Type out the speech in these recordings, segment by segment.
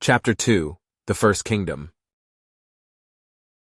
Chapter 2. The First Kingdom.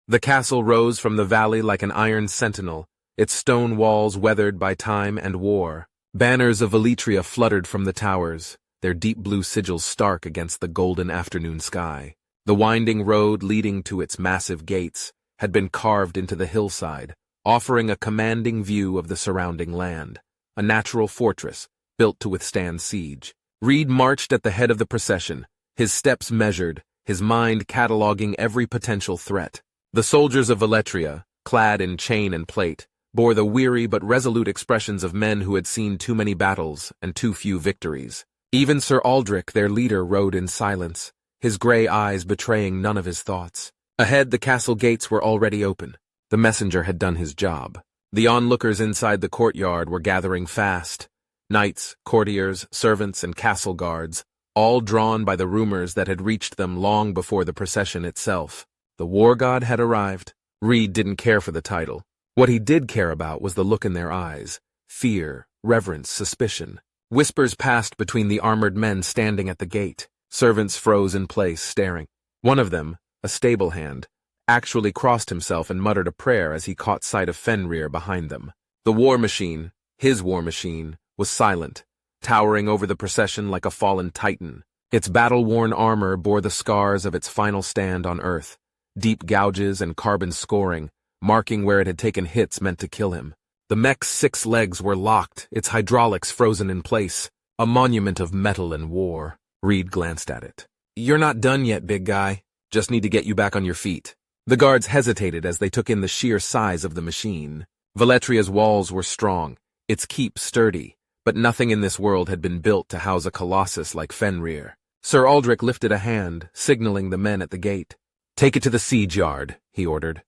The castle rose from the valley like an iron sentinel, its stone walls weathered by time and war. Banners of Veletria fluttered from the towers, their deep blue sigils stark against the golden afternoon sky. The winding road leading to its massive gates had been carved into the hillside, offering a commanding view of the surrounding land, a natural fortress built to withstand siege. Reid marched at the head of the procession, his steps measured, his mind cataloging every potential threat. The soldiers of Veletria, clad in chain and plate, bore the weary but resolute expressions of men who had seen too many battles and too few victories. Even Sir Aldrich, their leader, rode in silence, his gray eyes betraying none of his thoughts. Ahead, the castle gates were already open. The messenger had done his job. The onlookers inside the courtyard were gathering fast. Knights, courtiers, servants, and castle guards, all drawn by the rumors that had reached them long before the procession itself. The war god had arrived. Reid didn't care for the title. What he did care about was the look in their eyes. Fear, reverence, suspicion. Whispers passed between the armored men standing at the gate. Servants froze in place, staring. One of them, a stable hand, actually crossed himself and muttered a prayer as he caught sight of Fenrir behind them. The war machine, his war machine, was silent, towering over the procession like a fallen titan. Its battle-worn armor bore the scars of its final stand on Earth, deep gouges and carbon scoring, marking where it had taken hits meant to kill him. The mech's 6 legs were locked, its hydraulics frozen in place, a monument of metal and war. Reid glanced at it. "You're not done yet, big guy. Just need to get you back on your feet." The guards hesitated as they took in the sheer size of the machine. Veletria's walls were strong, its keep sturdy, but nothing in this world had been built to house a colossus like Fenrir. Sir Aldrich lifted a hand, signaling the men at the gate. "Take it to the siege yard," he ordered.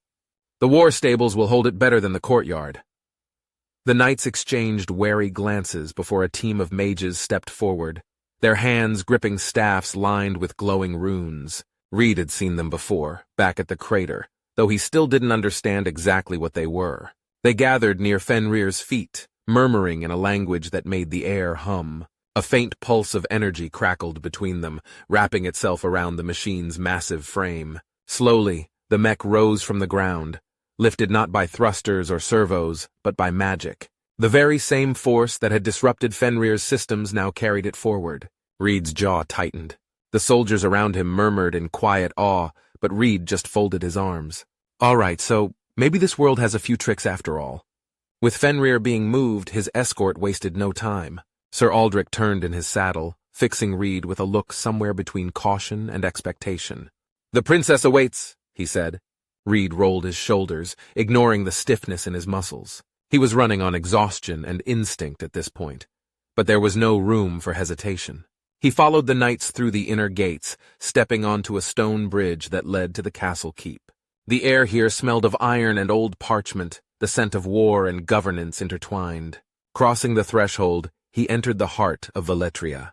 "The war stables will hold it better than the courtyard." The knights exchanged wary glances before a team of mages stepped forward, their hands gripping staffs lined with glowing runes. Reid had seen them before, back at the crater, though he still didn't understand exactly what they were. They gathered near Fenrir's feet, murmuring in a language that made the air hum. A faint pulse of energy crackled between them, wrapping itself around the machine's massive frame. Slowly, the mech rose from the ground, lifted not by thrusters or servos, but by magic. The very same force that had disrupted Fenrir's systems now carried it forward. Reid's jaw tightened. The soldiers around him murmured in quiet awe, but Reid just folded his arms. "All right, so maybe this world has a few tricks after all." With Fenrir being moved, his escort wasted no time. Sir Aldrich turned in his saddle, fixing Reid with a look somewhere between caution and expectation. "The princess awaits," he said. Reid rolled his shoulders, ignoring the stiffness in his muscles. He was running on exhaustion and instinct at this point, but there was no room for hesitation. He followed the knights through the inner gates, stepping onto a stone bridge that led to the castle keep. The air here smelled of iron and old parchment, the scent of war and governance intertwined. Crossing the threshold, he entered the heart of Veletria.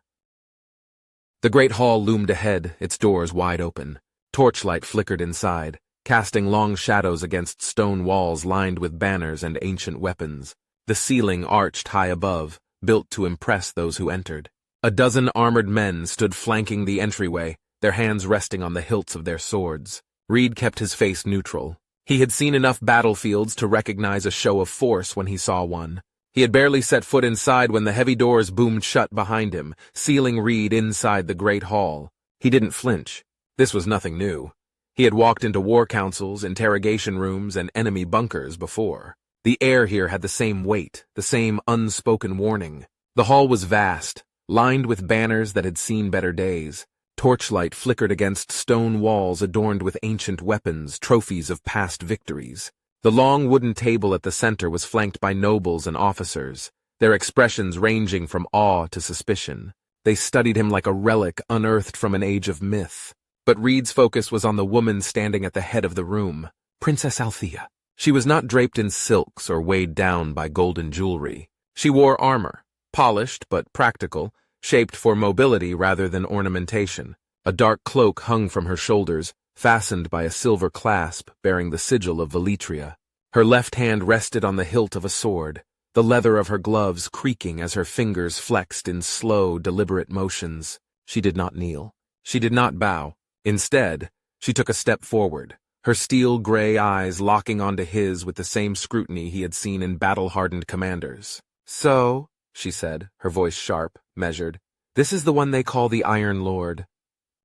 The great hall loomed ahead, its doors wide open. Torchlight flickered inside, casting long shadows against stone walls lined with banners and ancient weapons. The ceiling arched high above, built to impress those who entered. A dozen armored men stood flanking the entryway, their hands resting on the hilts of their swords. Reid kept his face neutral. He had seen enough battlefields to recognize a show of force when he saw one. He had barely set foot inside when the heavy doors boomed shut behind him, sealing Reid inside the great hall. He didn't flinch. This was nothing new. He had walked into war councils, interrogation rooms, and enemy bunkers before. The air here had the same weight, the same unspoken warning. The hall was vast, lined with banners that had seen better days. Torchlight flickered against stone walls adorned with ancient weapons, trophies of past victories. The long wooden table at the center was flanked by nobles and officers, their expressions ranging from awe to suspicion. They studied him like a relic unearthed from an age of myth. But Reid's focus was on the woman standing at the head of the room, Princess Althea. She was not draped in silks or weighed down by golden jewelry. She wore armor, polished but practical, shaped for mobility rather than ornamentation. A dark cloak hung from her shoulders, fastened by a silver clasp bearing the sigil of Veletria. Her left hand rested on the hilt of a sword, the leather of her gloves creaking as her fingers flexed in slow, deliberate motions. She did not kneel. She did not bow. Instead, she took a step forward, her steel-gray eyes locking onto his with the same scrutiny he had seen in battle-hardened commanders. "So," she said, her voice sharp, measured, "this is the one they call the Iron Lord."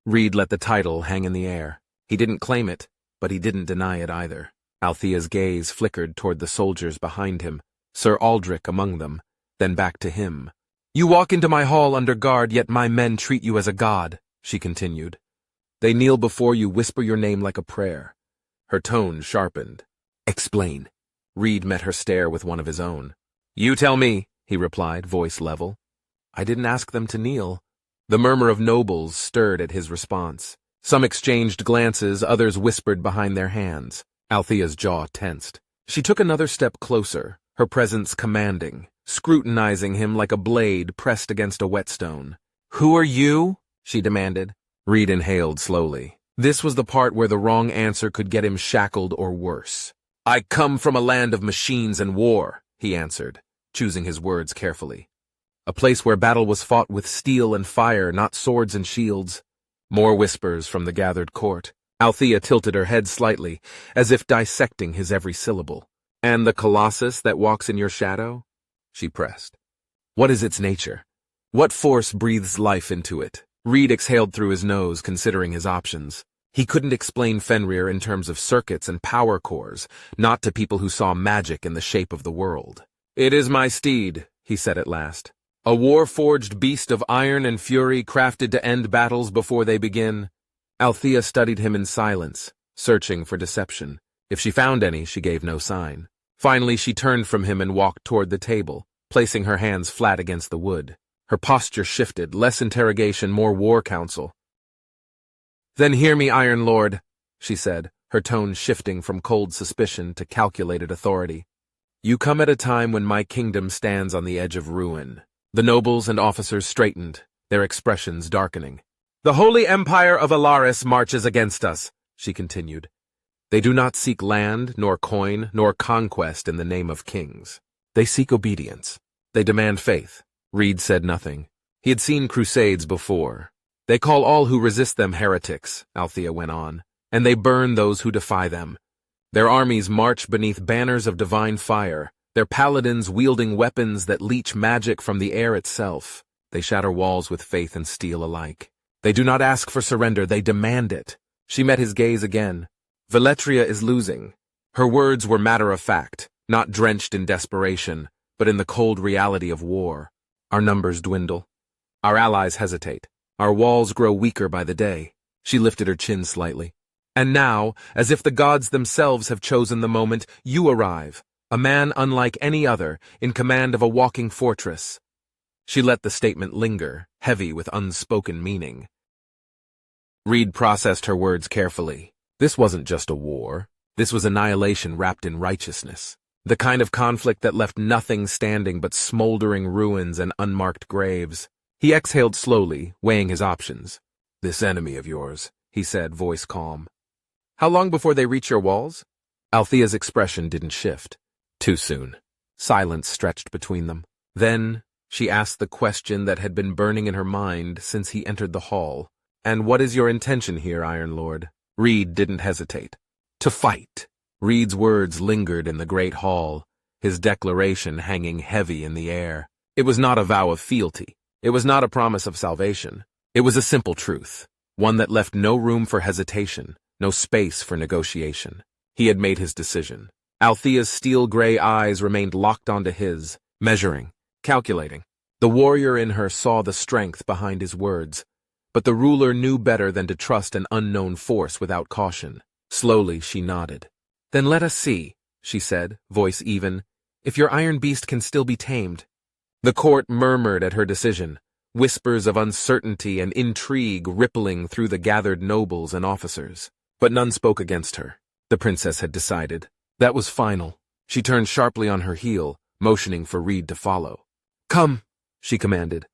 Reid let the title hang in the air. He didn't claim it, but he didn't deny it either. Althea's gaze flickered toward the soldiers behind him, Sir Aldrich among them, then back to him. "You walk into my hall under guard, yet my men treat you as a god," she continued. "They kneel before you, whisper your name like a prayer." Her tone sharpened. "Explain." Reid met her stare with one of his own. "You tell me," he replied, voice level. "I didn't ask them to kneel." The murmur of nobles stirred at his response. Some exchanged glances, others whispered behind their hands. Althea's jaw tensed. She took another step closer, her presence commanding, scrutinizing him like a blade pressed against a whetstone. "Who are you?" she demanded. Reid inhaled slowly. This was the part where the wrong answer could get him shackled or worse. "I come from a land of machines and war," he answered, choosing his words carefully. "A place where battle was fought with steel and fire, not swords and shields." More whispers from the gathered court. Althea tilted her head slightly, as if dissecting his every syllable. "And the colossus that walks in your shadow?" she pressed. "What is its nature? What force breathes life into it?" Reid exhaled through his nose, considering his options. He couldn't explain Fenrir in terms of circuits and power cores, not to people who saw magic in the shape of the world. "It is my steed," he said at last. "A war-forged beast of iron and fury crafted to end battles before they begin." Althea studied him in silence, searching for deception. If she found any, she gave no sign. Finally, she turned from him and walked toward the table, placing her hands flat against the wood. Her posture shifted, less interrogation, more war counsel. "Then hear me, Iron Lord," she said, her tone shifting from cold suspicion to calculated authority. "You come at a time when my kingdom stands on the edge of ruin." The nobles and officers straightened, their expressions darkening. "The Holy Empire of Alaris marches against us," she continued. "They do not seek land, nor coin, nor conquest in the name of kings. They seek obedience. They demand faith." Reid said nothing. He had seen crusades before. "They call all who resist them heretics," Althea went on, "and they burn those who defy them. Their armies march beneath banners of divine fire, their paladins wielding weapons that leech magic from the air itself. They shatter walls with faith and steel alike. They do not ask for surrender, they demand it." She met his gaze again. "Veletria is losing." Her words were matter-of-fact, not drenched in desperation, but in the cold reality of war. "Our numbers dwindle. Our allies hesitate. Our walls grow weaker by the day." She lifted her chin slightly. "And now, as if the gods themselves have chosen the moment, you arrive, a man unlike any other, in command of a walking fortress." She let the statement linger, heavy with unspoken meaning. Reid processed her words carefully. This wasn't just a war. This was annihilation wrapped in righteousness. The kind of conflict that left nothing standing but smoldering ruins and unmarked graves. He exhaled slowly, weighing his options. "This enemy of yours," he said, voice calm. "How long before they reach your walls?" Althea's expression didn't shift. "Too soon." Silence stretched between them. Then she asked the question that had been burning in her mind since he entered the hall. "And what is your intention here, Iron Lord?" Reid didn't hesitate. "To fight." Reid's words lingered in the great hall, his declaration hanging heavy in the air. It was not a vow of fealty. It was not a promise of salvation. It was a simple truth, one that left no room for hesitation, no space for negotiation. He had made his decision. Althea's steel-gray eyes remained locked onto his, measuring, calculating. The warrior in her saw the strength behind his words, but the ruler knew better than to trust an unknown force without caution. Slowly, she nodded. "Then let us see," she said, voice even, "if your iron beast can still be tamed." The court murmured at her decision, whispers of uncertainty and intrigue rippling through the gathered nobles and officers. But none spoke against her. The princess had decided. That was final. She turned sharply on her heel, motioning for Reid to follow. "Come," she commanded.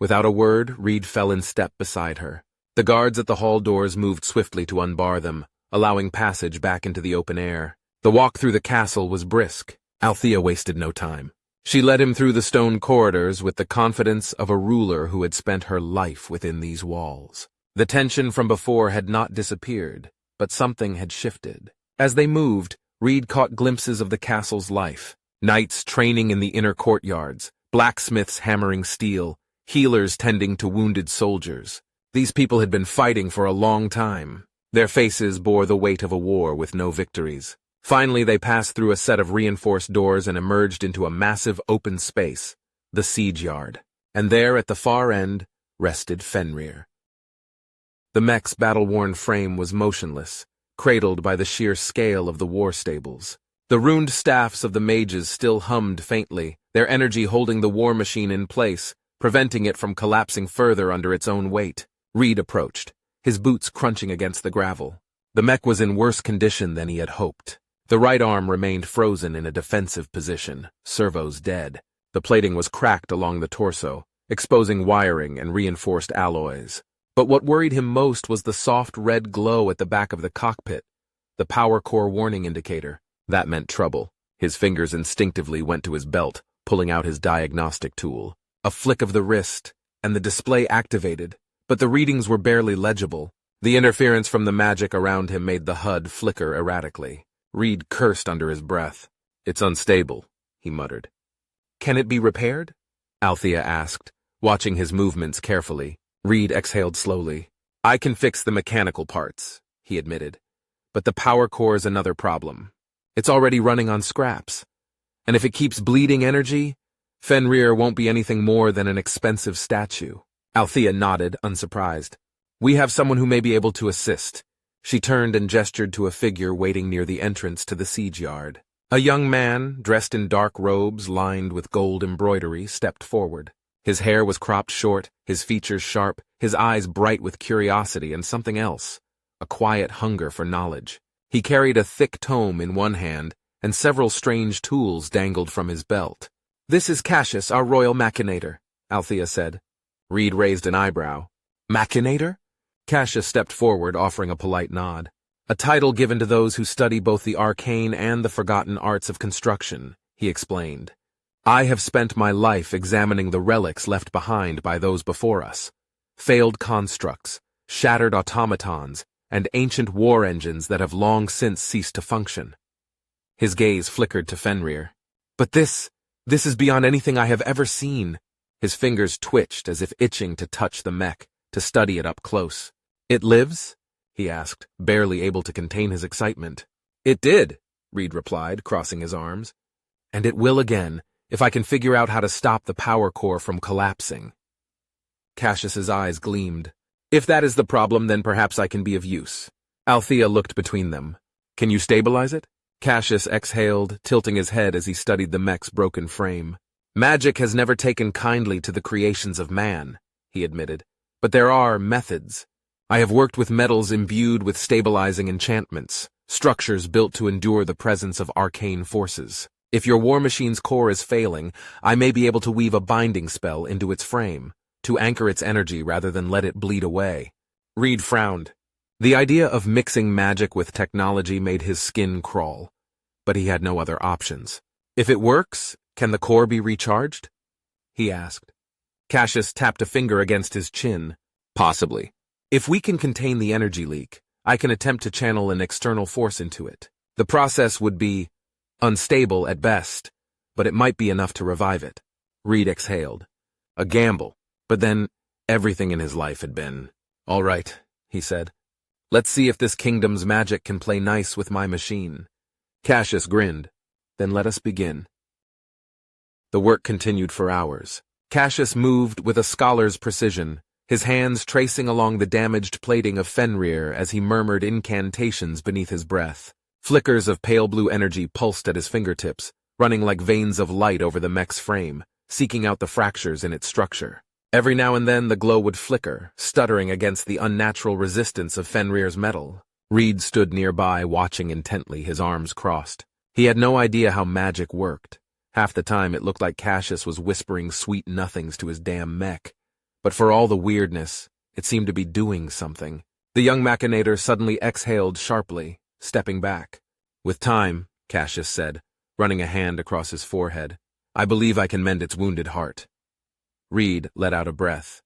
Without a word, Reid fell in step beside her. The guards at the hall doors moved swiftly to unbar them, allowing passage back into the open air. The walk through the castle was brisk. Althea wasted no time. She led him through the stone corridors with the confidence of a ruler who had spent her life within these walls. The tension from before had not disappeared, but something had shifted. As they moved, Reid caught glimpses of the castle's life. Knights training in the inner courtyards, blacksmiths hammering steel, healers tending to wounded soldiers. These people had been fighting for a long time. Their faces bore the weight of a war with no victories. Finally, they passed through a set of reinforced doors and emerged into a massive open space, the siege yard. And there, at the far end, rested Fenrir. The mech's battle-worn frame was motionless, cradled by the sheer scale of the war stables. The runed staffs of the mages still hummed faintly, their energy holding the war machine in place, preventing it from collapsing further under its own weight. Reid approached, his boots crunching against the gravel. The mech was in worse condition than he had hoped. The right arm remained frozen in a defensive position, servos dead. The plating was cracked along the torso, exposing wiring and reinforced alloys. But what worried him most was the soft red glow at the back of the cockpit, the power core warning indicator. That meant trouble. His fingers instinctively went to his belt, pulling out his diagnostic tool. A flick of the wrist, and the display activated, but the readings were barely legible. The interference from the magic around him made the HUD flicker erratically. Reid cursed under his breath. "It's unstable," he muttered. "Can it be repaired?" Althea asked, watching his movements carefully. Reid exhaled slowly. "I can fix the mechanical parts," he admitted. "But the power core's another problem. It's already running on scraps. And if it keeps bleeding energy, Fenrir won't be anything more than an expensive statue." Althea nodded, unsurprised. "We have someone who may be able to assist." She turned and gestured to a figure waiting near the entrance to the siege yard. A young man, dressed in dark robes lined with gold embroidery, stepped forward. His hair was cropped short, his features sharp, his eyes bright with curiosity and something else, a quiet hunger for knowledge. He carried a thick tome in one hand, and several strange tools dangled from his belt. "This is Cassius, our royal machinator," Althea said. Reid raised an eyebrow. "Machinator?" Cassius stepped forward, offering a polite nod. "A title given to those who study both the arcane and the forgotten arts of construction," he explained. "I have spent my life examining the relics left behind by those before us. Failed constructs, shattered automatons, and ancient war engines that have long since ceased to function." His gaze flickered to Fenrir. "But this is beyond anything I have ever seen." His fingers twitched as if itching to touch the mech, to study it up close. "It lives?" he asked, barely able to contain his excitement. "It did," Reid replied, crossing his arms. "And it will again, if I can figure out how to stop the power core from collapsing." Cassius's eyes gleamed. "If that is the problem, then perhaps I can be of use." Althea looked between them. "Can you stabilize it?" Cassius exhaled, tilting his head as he studied the mech's broken frame. "Magic has never taken kindly to the creations of man," he admitted. "But there are methods. I have worked with metals imbued with stabilizing enchantments, structures built to endure the presence of arcane forces. If your war machine's core is failing, I may be able to weave a binding spell into its frame, to anchor its energy rather than let it bleed away." Reid frowned. The idea of mixing magic with technology made his skin crawl, but he had no other options. "If it works, can the core be recharged?" he asked. Cassius tapped a finger against his chin. "Possibly. If we can contain the energy leak, I can attempt to channel an external force into it. The process would be unstable at best, but it might be enough to revive it." Reid exhaled. A gamble, but then everything in his life had been. "All right," he said. "Let's see if this kingdom's magic can play nice with my machine." Cassius grinned. "Then let us begin." The work continued for hours. Cassius moved with a scholar's precision, his hands tracing along the damaged plating of Fenrir as he murmured incantations beneath his breath. Flickers of pale blue energy pulsed at his fingertips, running like veins of light over the mech's frame, seeking out the fractures in its structure. Every now and then the glow would flicker, stuttering against the unnatural resistance of Fenrir's metal. Reid stood nearby, watching intently, his arms crossed. He had no idea how magic worked. Half the time it looked like Cassius was whispering sweet nothings to his damn mech. But for all the weirdness, it seemed to be doing something. The young machinator suddenly exhaled sharply, stepping back. "With time," Cassius said, running a hand across his forehead, "I believe I can mend its wounded heart." Reid let out a breath.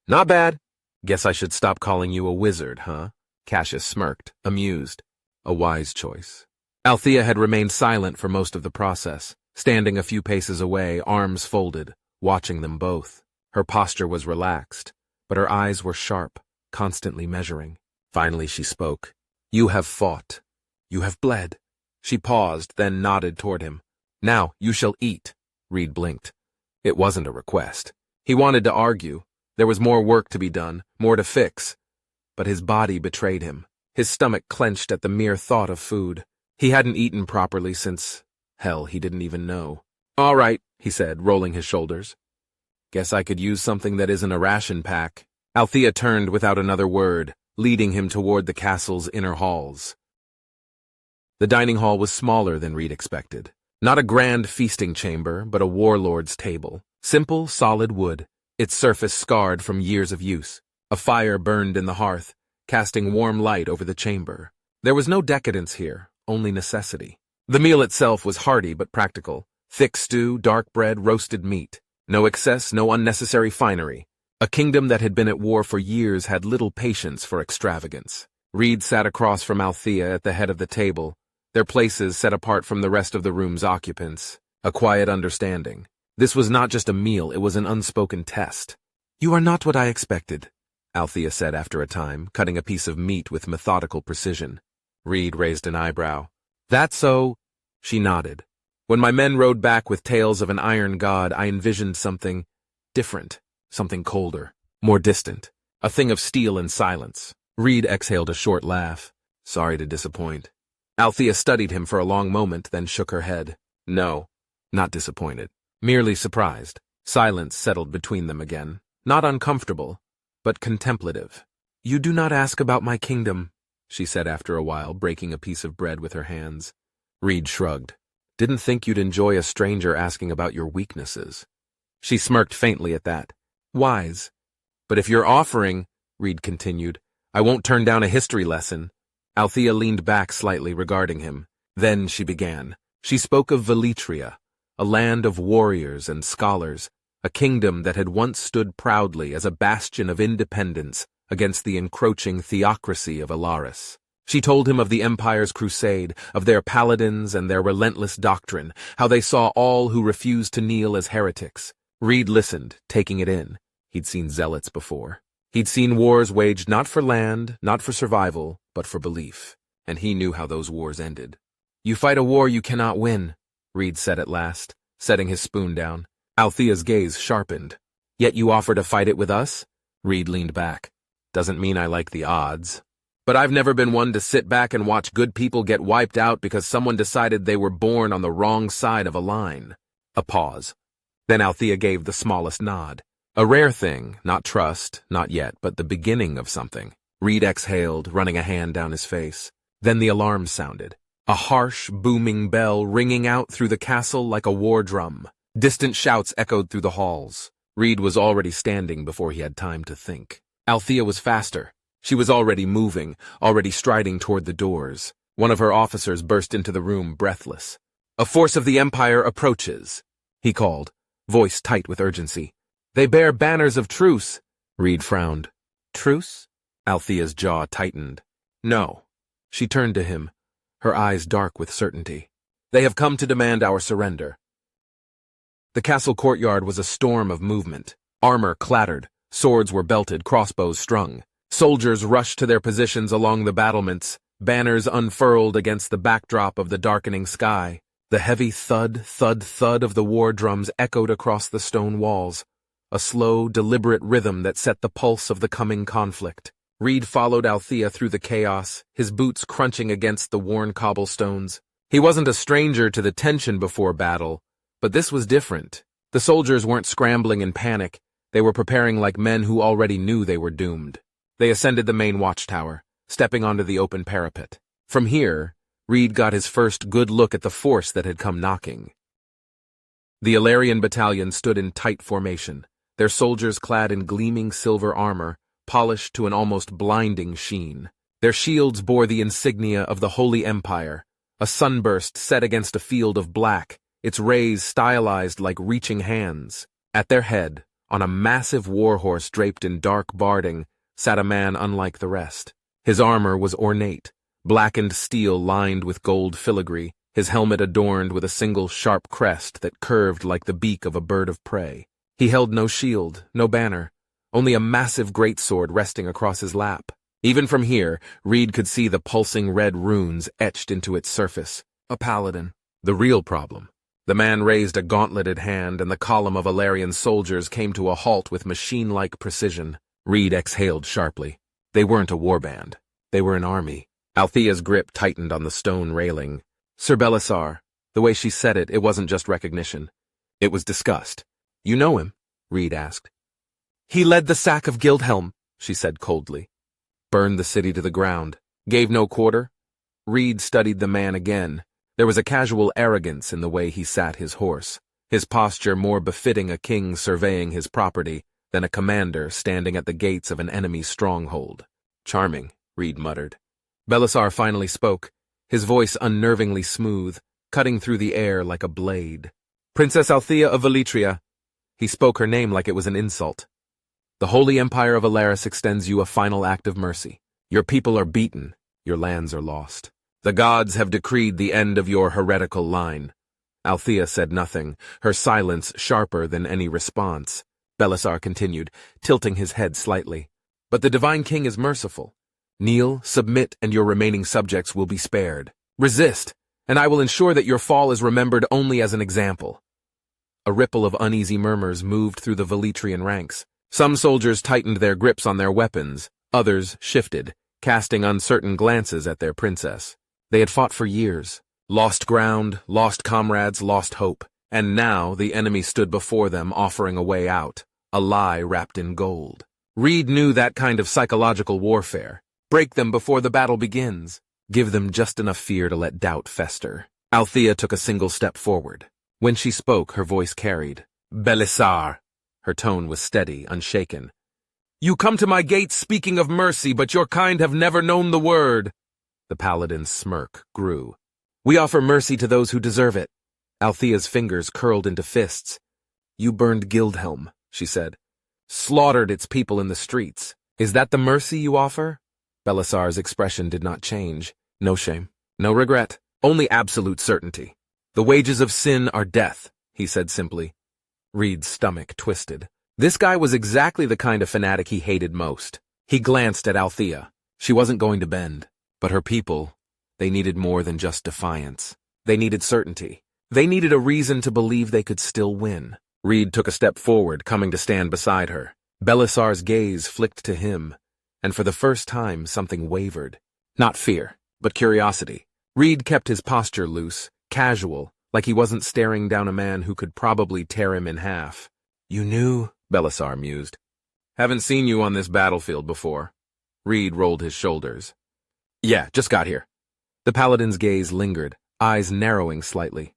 "Not bad. Guess I should stop calling you a wizard, huh? Cassius smirked, amused. A wise choice. Althea had remained silent for most of the process, standing a few paces away, arms folded, watching them both. Her posture was relaxed, but her eyes were sharp, constantly measuring. Finally she spoke. You have fought. You have bled. She paused, then nodded toward him. Now you shall eat. Reid blinked. It wasn't a request. He wanted to argue. There was more work to be done, more to fix. But his body betrayed him. His stomach clenched at the mere thought of food. He hadn't eaten properly since... hell, he didn't even know. All right, he said, rolling his shoulders. Guess I could use something that isn't a ration pack. Althea turned without another word, leading him toward the castle's inner halls. The dining hall was smaller than Reid expected. Not a grand feasting chamber, but a warlord's table. Simple, solid wood, its surface scarred from years of use. A fire burned in the hearth, casting warm light over the chamber. There was no decadence here, only necessity. The meal itself was hearty but practical. Thick stew, dark bread, roasted meat. No excess, no unnecessary finery. A kingdom that had been at war for years had little patience for extravagance. Reid sat across from Althea at the head of the table, their places set apart from the rest of the room's occupants. A quiet understanding. This was not just a meal, it was an unspoken test. You are not what I expected, Althea said after a time, cutting a piece of meat with methodical precision. Reid raised an eyebrow. That so? She nodded. When my men rode back with tales of an iron god, I envisioned something different, something colder, more distant, a thing of steel and silence. Reid exhaled a short laugh. Sorry to disappoint. Althea studied him for a long moment, then shook her head. No, not disappointed. Merely surprised. Silence settled between them again. Not uncomfortable, but contemplative. You do not ask about my kingdom, she said after a while, breaking a piece of bread with her hands. Reid shrugged. Didn't think you'd enjoy a stranger asking about your weaknesses. She smirked faintly at that. Wise. But if you're offering, Reid continued, I won't turn down a history lesson. Althea leaned back slightly, regarding him. Then she began. She spoke of Veletria, a land of warriors and scholars, a kingdom that had once stood proudly as a bastion of independence against the encroaching theocracy of Alaris. She told him of the Empire's crusade, of their paladins and their relentless doctrine, how they saw all who refused to kneel as heretics. Reid listened, taking it in. He'd seen zealots before. He'd seen wars waged not for land, not for survival, but for belief. And he knew how those wars ended. You fight a war you cannot win, Reid said at last, setting his spoon down. Althea's gaze sharpened. Yet you offer to fight it with us? Reid leaned back. Doesn't mean I like the odds. But I've never been one to sit back and watch good people get wiped out because someone decided they were born on the wrong side of a line. A pause. Then Althea gave the smallest nod. A rare thing, not trust, not yet, but the beginning of something. Reid exhaled, running a hand down his face. Then the alarm sounded. A harsh, booming bell ringing out through the castle like a war drum. Distant shouts echoed through the halls. Reid was already standing before he had time to think. Althea was faster. She was already moving, already striding toward the doors. One of her officers burst into the room, breathless. A force of the Empire approaches, he called, voice tight with urgency. They bear banners of truce. Reid frowned. Truce? Althea's jaw tightened. No. She turned to him, her eyes dark with certainty. They have come to demand our surrender. The castle courtyard was a storm of movement. Armor clattered, swords were belted, crossbows strung. Soldiers rushed to their positions along the battlements, banners unfurled against the backdrop of the darkening sky. The heavy thud, thud, thud of the war drums echoed across the stone walls. A slow, deliberate rhythm that set the pulse of the coming conflict. Reid followed Althea through the chaos, his boots crunching against the worn cobblestones. He wasn't a stranger to the tension before battle, but this was different. The soldiers weren't scrambling in panic. They were preparing like men who already knew they were doomed. They ascended the main watchtower, stepping onto the open parapet. From here, Reid got his first good look at the force that had come knocking. The Illyrian battalion stood in tight formation, their soldiers clad in gleaming silver armor, polished to an almost blinding sheen. Their shields bore the insignia of the Holy Empire, a sunburst set against a field of black, its rays stylized like reaching hands. At their head, on a massive warhorse draped in dark barding, sat a man unlike the rest. His armor was ornate, blackened steel lined with gold filigree, his helmet adorned with a single sharp crest that curved like the beak of a bird of prey. He held no shield, no banner, only a massive greatsword resting across his lap. Even from here, Reid could see the pulsing red runes etched into its surface. A paladin. The real problem. The man raised a gauntleted hand, and the column of Valerian soldiers came to a halt with machine-like precision. Reid exhaled sharply. They weren't a warband. They were an army. Althea's grip tightened on the stone railing. Sir Belisar. The way she said it, it wasn't just recognition. It was disgust. You know him? Reid asked. He led the sack of Guildhelm, she said coldly. Burned the city to the ground. Gave no quarter. Reid studied the man again. There was a casual arrogance in the way he sat his horse, his posture more befitting a king surveying his property than a commander standing at the gates of an enemy's stronghold. Charming, Reid muttered. Belisar finally spoke, his voice unnervingly smooth, cutting through the air like a blade. Princess Althea of Veletria. He spoke her name like it was an insult. The Holy Empire of Alaris extends you a final act of mercy. Your people are beaten, your lands are lost. The gods have decreed the end of your heretical line. Althea said nothing, her silence sharper than any response. Belisar continued, tilting his head slightly. But the Divine King is merciful. Kneel, submit, and your remaining subjects will be spared. Resist, and I will ensure that your fall is remembered only as an example. A ripple of uneasy murmurs moved through the Veletrian ranks. Some soldiers tightened their grips on their weapons, others shifted, casting uncertain glances at their princess. They had fought for years, lost ground, lost comrades, lost hope, and now the enemy stood before them offering a way out, a lie wrapped in gold. Reid knew that kind of psychological warfare. Break them before the battle begins. Give them just enough fear to let doubt fester. Althea took a single step forward. When she spoke, her voice carried. Belisar. Her tone was steady, unshaken. You come to my gates speaking of mercy, but your kind have never known the word. The paladin's smirk grew. We offer mercy to those who deserve it. Althea's fingers curled into fists. You burned Guildhelm, she said. Slaughtered its people in the streets. Is that the mercy you offer? Belisar's expression did not change. No shame, no regret, only absolute certainty. The wages of sin are death, he said simply. Reid's stomach twisted. This guy was exactly the kind of fanatic he hated most. He glanced at Althea. She wasn't going to bend. But her people, they needed more than just defiance. They needed certainty. They needed a reason to believe they could still win. Reid took a step forward, coming to stand beside her. Belisar's gaze flicked to him, and for the first time something wavered. Not fear, but curiosity. Reid kept his posture loose, casual, like he wasn't staring down a man who could probably tear him in half. You knew? Belisar mused. Haven't seen you on this battlefield before. Reid rolled his shoulders. Yeah, just got here. The paladin's gaze lingered, eyes narrowing slightly.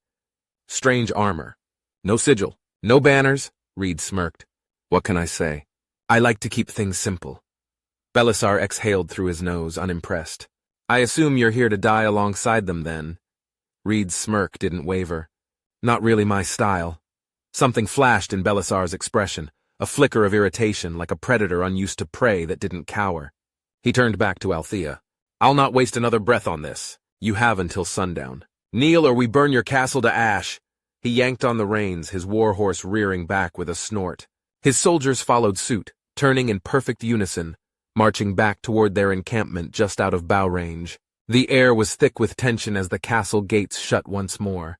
Strange armor. No sigil. No banners, Reid smirked. What can I say? I like to keep things simple. Belisar exhaled through his nose, unimpressed. I assume you're here to die alongside them, then. Reid's smirk didn't waver. Not really my style. Something flashed in Belisar's expression, a flicker of irritation like a predator unused to prey that didn't cower. He turned back to Althea. I'll not waste another breath on this. You have until sundown. Kneel or we burn your castle to ash. He yanked on the reins, his warhorse rearing back with a snort. His soldiers followed suit, turning in perfect unison, marching back toward their encampment just out of bow range. The air was thick with tension as the castle gates shut once more.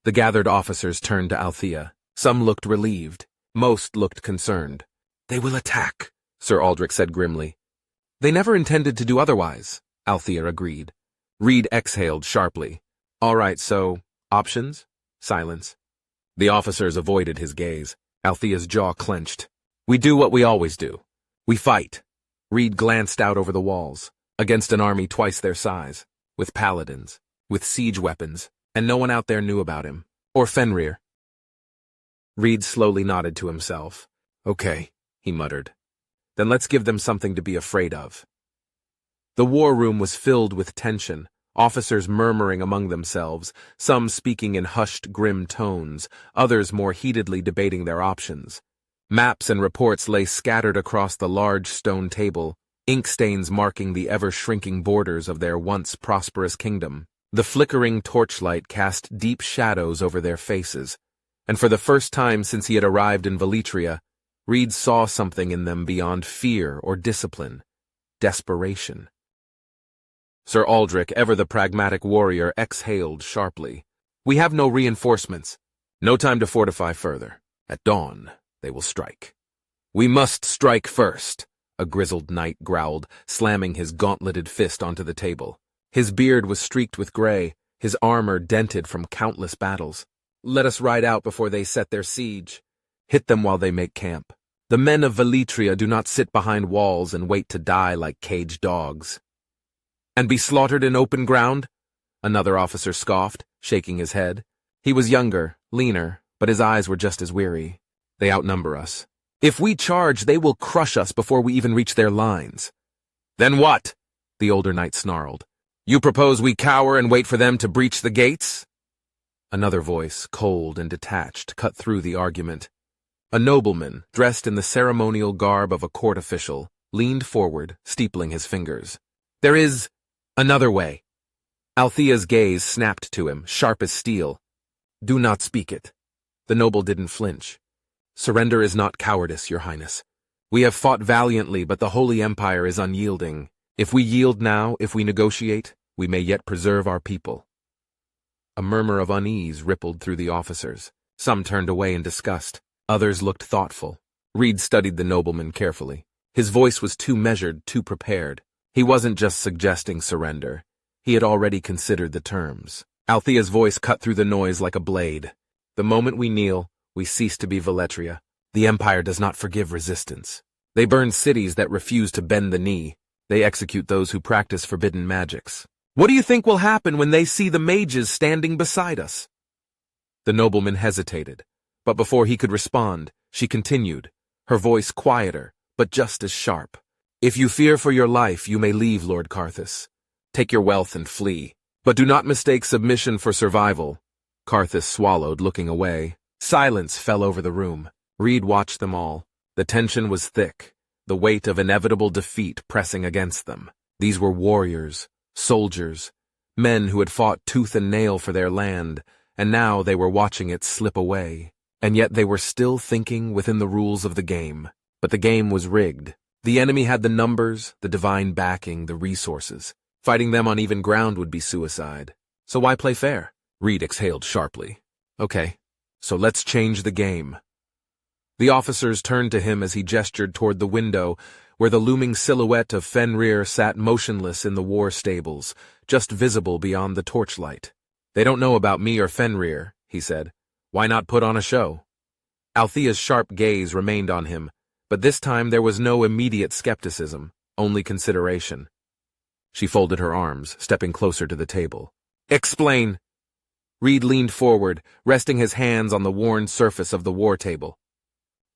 The gathered officers turned to Althea. Some looked relieved. Most looked concerned. They will attack, Sir Aldrich said grimly. They never intended to do otherwise, Althea agreed. Reid exhaled sharply. All right, so, options? Silence. The officers avoided his gaze. Althea's jaw clenched. We do what we always do. We fight. Reid glanced out over the walls, against an army twice their size, with paladins, with siege weapons, and no one out there knew about him, or Fenrir. Reid slowly nodded to himself. Okay, he muttered. Then let's give them something to be afraid of. The war room was filled with tension, officers murmuring among themselves, some speaking in hushed, grim tones, others more heatedly debating their options. Maps and reports lay scattered across the large stone table, ink stains marking the ever-shrinking borders of their once prosperous kingdom. The flickering torchlight cast deep shadows over their faces, and for the first time since he had arrived in Veletria, Reid saw something in them beyond fear or discipline: desperation. Sir Aldrich, ever the pragmatic warrior, exhaled sharply. "We have no reinforcements. No time to fortify further. At dawn, they will strike." "We must strike first," a grizzled knight growled, slamming his gauntleted fist onto the table. His beard was streaked with gray, his armor dented from countless battles. "Let us ride out before they set their siege. Hit them while they make camp. The men of Veletria do not sit behind walls and wait to die like caged dogs." "And be slaughtered in open ground?" another officer scoffed, shaking his head. He was younger, leaner, but his eyes were just as weary. "They outnumber us. If we charge, they will crush us before we even reach their lines." "Then what?" the older knight snarled. "You propose we cower and wait for them to breach the gates?" Another voice, cold and detached, cut through the argument. A nobleman, dressed in the ceremonial garb of a court official, leaned forward, steepling his fingers. "There is another way." Althea's gaze snapped to him, sharp as steel. "Do not speak it." The noble didn't flinch. "Surrender is not cowardice, Your Highness. We have fought valiantly, but the Holy Empire is unyielding. If we yield now, if we negotiate, we may yet preserve our people." A murmur of unease rippled through the officers. Some turned away in disgust. Others looked thoughtful. Reid studied the nobleman carefully. His voice was too measured, too prepared. He wasn't just suggesting surrender. He had already considered the terms. Althea's voice cut through the noise like a blade. "The moment we kneel, we cease to be Veletria. The Empire does not forgive resistance. They burn cities that refuse to bend the knee. They execute those who practice forbidden magics. What do you think will happen when they see the mages standing beside us?" The nobleman hesitated, but before he could respond, she continued, her voice quieter, but just as sharp. "If you fear for your life, you may leave, Lord Karthus. Take your wealth and flee. But do not mistake submission for survival." Karthus swallowed, looking away. Silence fell over the room. Reid watched them all. The tension was thick, the weight of inevitable defeat pressing against them. These were warriors, soldiers, men who had fought tooth and nail for their land, and now they were watching it slip away. And yet they were still thinking within the rules of the game. But the game was rigged. The enemy had the numbers, the divine backing, the resources. Fighting them on even ground would be suicide. So why play fair? Reid exhaled sharply. "Okay, so let's change the game." The officers turned to him as he gestured toward the window, where the looming silhouette of Fenrir sat motionless in the war stables, just visible beyond the torchlight. "They don't know about me or Fenrir," he said. "Why not put on a show?" Althea's sharp gaze remained on him, but this time there was no immediate skepticism, only consideration. She folded her arms, stepping closer to the table. "Explain." Reid leaned forward, resting his hands on the worn surface of the war table.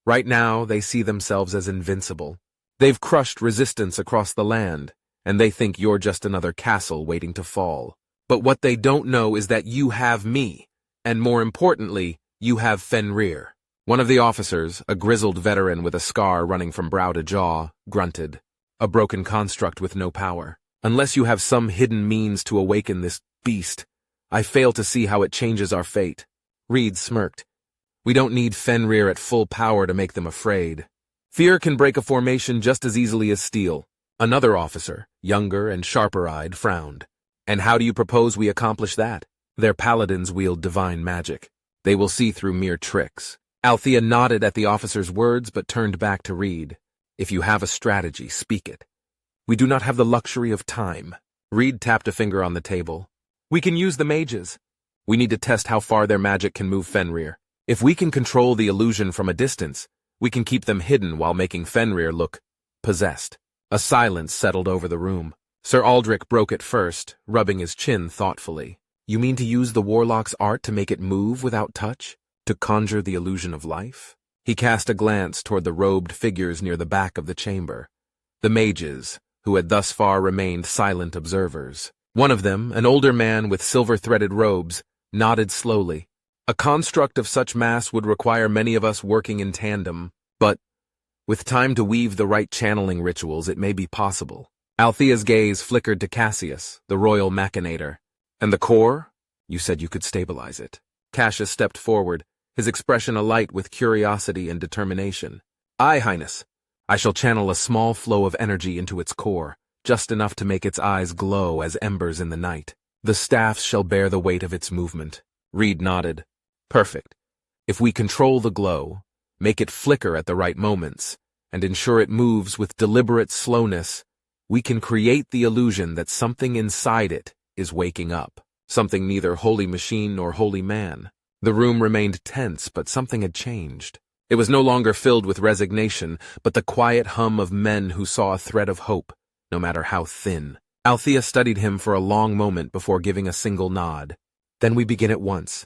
"Right now, they see themselves as invincible. They've crushed resistance across the land, and they think you're just another castle waiting to fall. But what they don't know is that you have me, and more importantly, you have Fenrir." One of the officers, a grizzled veteran with a scar running from brow to jaw, grunted. "A broken construct with no power. Unless you have some hidden means to awaken this beast, I fail to see how it changes our fate." Reid smirked. "We don't need Fenrir at full power to make them afraid. Fear can break a formation just as easily as steel." Another officer, younger and sharper-eyed, frowned. "And how do you propose we accomplish that?" "Their paladins wield divine magic. They will see through mere tricks." Althea nodded at the officer's words but turned back to Reid. "If you have a strategy, speak it. We do not have the luxury of time." Reid tapped a finger on the table. "We can use the mages. We need to test how far their magic can move Fenrir. If we can control the illusion from a distance, we can keep them hidden while making Fenrir look possessed." A silence settled over the room. Sir Aldrich broke it first, rubbing his chin thoughtfully. "You mean to use the warlock's art to make it move without touch? To conjure the illusion of life?" He cast a glance toward the robed figures near the back of the chamber. The mages, who had thus far remained silent observers. One of them, an older man with silver-threaded robes, nodded slowly. "A construct of such mass would require many of us working in tandem. But, with time to weave the right channeling rituals, it may be possible. Althea's gaze flickered to Cassius, the royal machinator. And the core? You said you could stabilize it. Cassius stepped forward, his expression alight with curiosity and determination. Aye, Highness. I shall channel a small flow of energy into its core, just enough to make its eyes glow as embers in the night. The staffs shall bear the weight of its movement. Reid nodded. Perfect. If we control the glow, make it flicker at the right moments, and ensure it moves with deliberate slowness, we can create the illusion that something inside it is waking up, something neither holy machine nor holy man. The room remained tense, but something had changed. It was no longer filled with resignation, but the quiet hum of men who saw a thread of hope, no matter how thin. Althea studied him for a long moment before giving a single nod. Then we begin at once.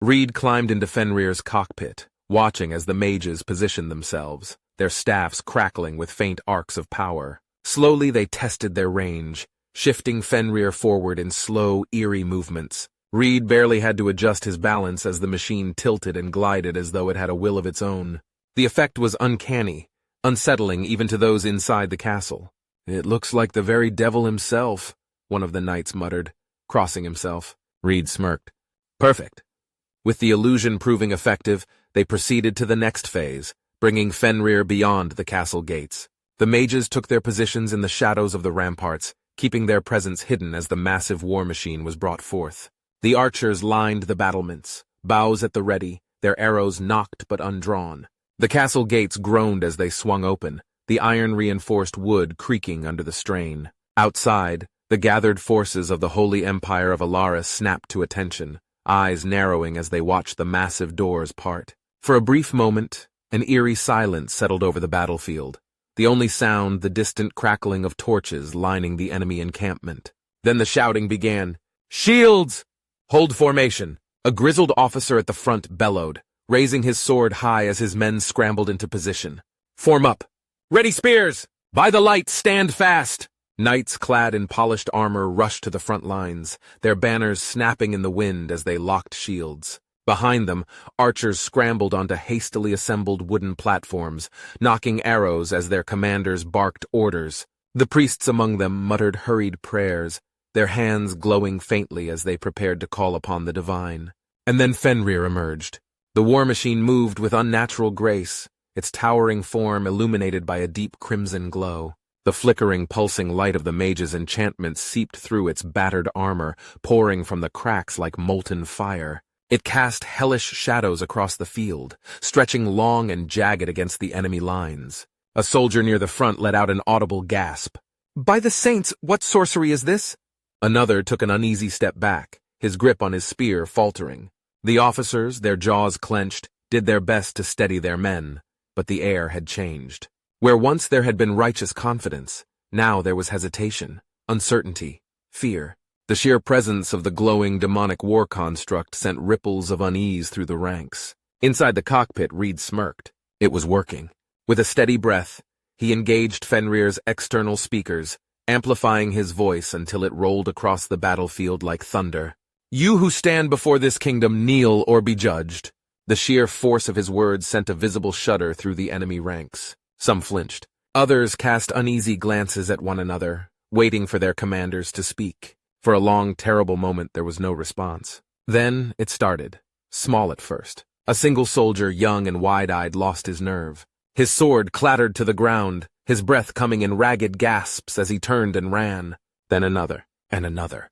Reid climbed into Fenrir's cockpit, watching as the mages positioned themselves, their staffs crackling with faint arcs of power. Slowly they tested their range, shifting Fenrir forward in slow, eerie movements. Reid barely had to adjust his balance as the machine tilted and glided as though it had a will of its own. The effect was uncanny, unsettling even to those inside the castle. It looks like the very devil himself, one of the knights muttered, crossing himself. Reid smirked. Perfect. With the illusion proving effective, they proceeded to the next phase, bringing Fenrir beyond the castle gates. The mages took their positions in the shadows of the ramparts, keeping their presence hidden as the massive war machine was brought forth. The archers lined the battlements, bows at the ready, their arrows nocked but undrawn. The castle gates groaned as they swung open, the iron-reinforced wood creaking under the strain. Outside, the gathered forces of the Holy Empire of Alaris snapped to attention, eyes narrowing as they watched the massive doors part. For a brief moment, an eerie silence settled over the battlefield, the only sound the distant crackling of torches lining the enemy encampment. Then the shouting began. Shields! Hold formation! A grizzled officer at the front bellowed, raising his sword high as his men scrambled into position. Form up! Ready spears! By the light, stand fast! Knights clad in polished armor rushed to the front lines, their banners snapping in the wind as they locked shields. Behind them, archers scrambled onto hastily assembled wooden platforms, knocking arrows as their commanders barked orders. The priests among them muttered hurried prayers, their hands glowing faintly as they prepared to call upon the divine. And then Fenrir emerged. The war machine moved with unnatural grace, its towering form illuminated by a deep crimson glow. The flickering, pulsing light of the mage's enchantment seeped through its battered armor, pouring from the cracks like molten fire. It cast hellish shadows across the field, stretching long and jagged against the enemy lines. A soldier near the front let out an audible gasp. By the saints, what sorcery is this? Another took an uneasy step back, his grip on his spear faltering. The officers, their jaws clenched, did their best to steady their men, but the air had changed. Where once there had been righteous confidence, now there was hesitation, uncertainty, fear. The sheer presence of the glowing demonic war construct sent ripples of unease through the ranks. Inside the cockpit, Reid smirked. It was working. With a steady breath, he engaged Fenrir's external speakers, amplifying his voice until it rolled across the battlefield like thunder. You who stand before this kingdom, kneel or be judged. The sheer force of his words sent a visible shudder through the enemy ranks. Some flinched. Others cast uneasy glances at one another, waiting for their commanders to speak. For a long, terrible moment there was no response. Then it started, small at first. A single soldier, young and wide-eyed, lost his nerve. His sword clattered to the ground, his breath coming in ragged gasps as he turned and ran. Then another, and another.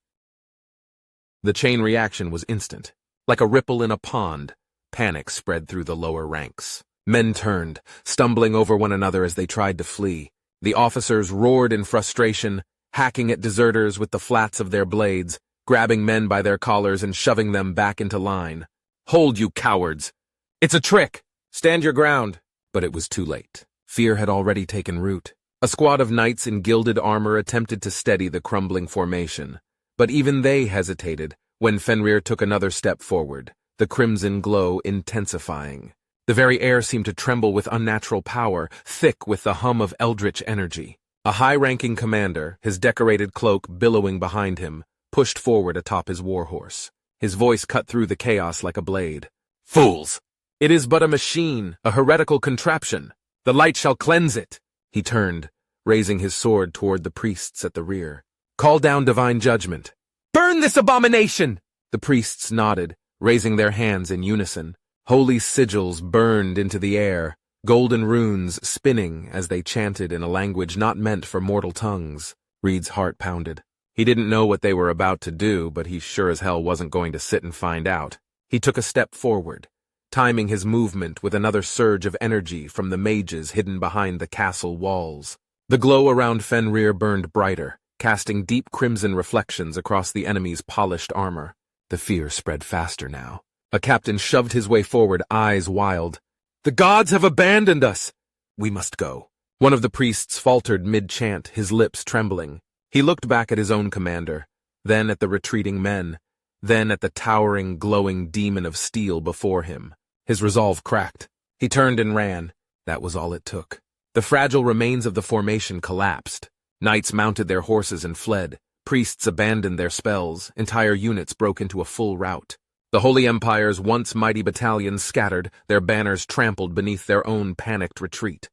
The chain reaction was instant. Like a ripple in a pond, panic spread through the lower ranks. Men turned, stumbling over one another as they tried to flee. The officers roared in frustration, hacking at deserters with the flats of their blades, grabbing men by their collars and shoving them back into line. Hold, you cowards! It's a trick! Stand your ground! But it was too late. Fear had already taken root. A squad of knights in gilded armor attempted to steady the crumbling formation, but even they hesitated when Fenrir took another step forward, the crimson glow intensifying. The very air seemed to tremble with unnatural power, thick with the hum of eldritch energy. A high-ranking commander, his decorated cloak billowing behind him, pushed forward atop his warhorse. His voice cut through the chaos like a blade. Fools! It is but a machine, a heretical contraption. The light shall cleanse it. He turned, raising his sword toward the priests at the rear. Call down divine judgment. Burn this abomination! The priests nodded, raising their hands in unison. Holy sigils burned into the air, golden runes spinning as they chanted in a language not meant for mortal tongues. Reid's heart pounded. He didn't know what they were about to do, but he sure as hell wasn't going to sit and find out. He took a step forward, timing his movement with another surge of energy from the mages hidden behind the castle walls. The glow around Fenrir burned brighter, casting deep crimson reflections across the enemy's polished armor. The fear spread faster now. A captain shoved his way forward, eyes wild. The gods have abandoned us! We must go. One of the priests faltered mid-chant, his lips trembling. He looked back at his own commander, then at the retreating men, then at the towering, glowing demon of steel before him. His resolve cracked. He turned and ran. That was all it took. The fragile remains of the formation collapsed. Knights mounted their horses and fled. Priests abandoned their spells. Entire units broke into a full rout. The Holy Empire's once mighty battalions scattered, their banners trampled beneath their own panicked retreat.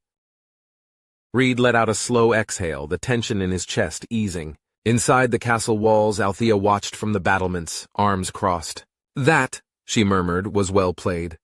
Reid let out a slow exhale, the tension in his chest easing. Inside the castle walls, Althea watched from the battlements, arms crossed. That, she murmured, was well played.